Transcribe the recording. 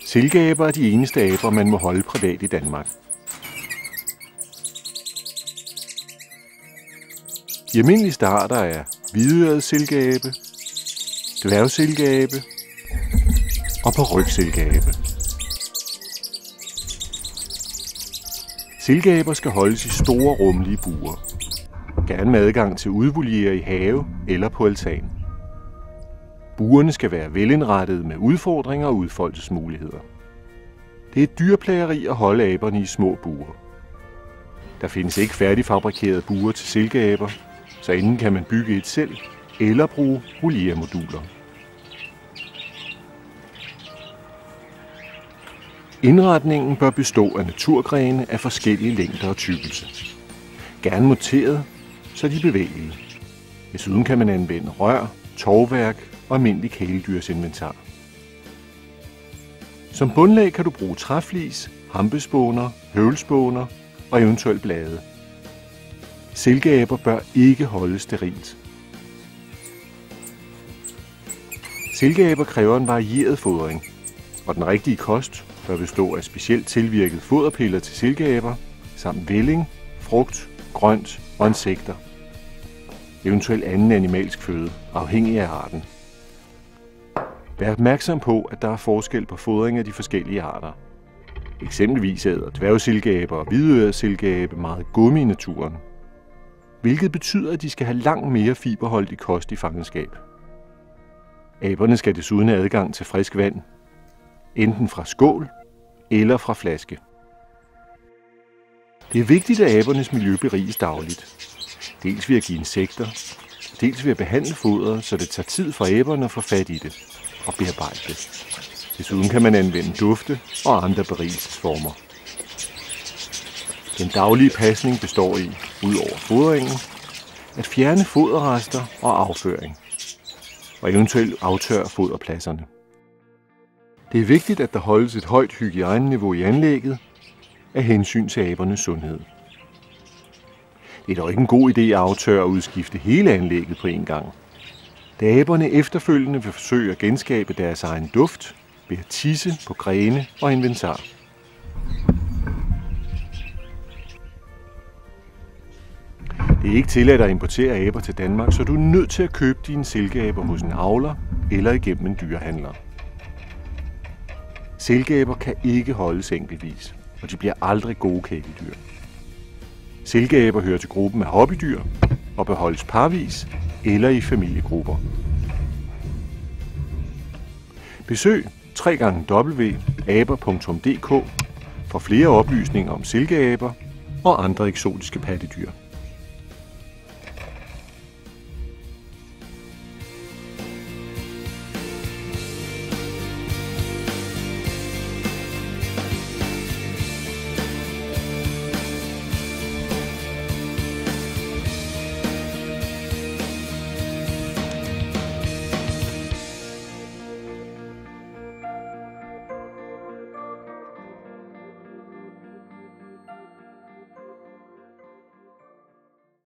Silkeaber er de eneste aber, man må holde privat i Danmark. De almindeligste arter er hvidøret silkeabe, dværgsilkeabe og parryksilkeabe. Silkeaber skal holdes i store rummelige buer, gerne med adgang til udvoliere i have eller på altan. Burene skal være velindrettede med udfordringer og udfoldelsesmuligheder. Det er et dyrplageri at holde aberne i små buer. Der findes ikke færdigfabrikerede buer til silkeaber, så enten kan man bygge et selv eller bruge volieremoduler. Indretningen bør bestå af naturgrene af forskellige længder og tykkelse. Gerne monteret, så de er bevægelige. Desuden kan man anvende rør, tovværk og almindelig kæledyrsinventar. Som bundlag kan du bruge træflis, hampespåner, høvlspåner og eventuelt blade. Silkeaber bør ikke holdes sterilt. Silkeaber kræver en varieret fodring, og den rigtige kost bør bestå af specielt tilvirket foderpiller til silkeaber, samt velling, frugt, grønt og insekter. Eventuelt anden animalsk føde, afhængig af arten. Vær opmærksom på, at der er forskel på fodring af de forskellige arter. Eksempelvis æder dværgsilkeaber og hvidøret silkeabe meget gummi i naturen, hvilket betyder, at de skal have langt mere fiberholdig kost i fangenskab. Aberne skal desuden have adgang til frisk vand, enten fra skål eller fra flaske. Det er vigtigt, at abernes miljø beriges dagligt. Dels ved at give insekter, dels ved at behandle fodret, så det tager tid for aberne at få fat i det og bearbejde det. Desuden kan man anvende dufte og andre berigelsesformer. Den daglige pasning består i, udover fodringen, at fjerne foderrester og afføring, og eventuelt aftørre foderpladserne. Det er vigtigt, at der holdes et højt hygiejneniveau i anlægget af hensyn til abernes sundhed. Det er dog ikke en god idé at aftørre og udskifte hele anlægget på en gang, da aberne efterfølgende vil forsøge at genskabe deres egen duft ved at tisse på grene og inventar. Det er ikke tilladt at importere aber til Danmark, så du er nødt til at købe dine silkeaber hos en avler eller igennem en dyrehandler. Silkeaber kan ikke holdes enkeltvis, og de bliver aldrig gode kæledyr. Silkeaber hører til gruppen af hobbydyr og bør holdes parvis eller i familiegrupper. Besøg www.aber.dk for flere oplysninger om silkeaber og andre eksotiske pattedyr.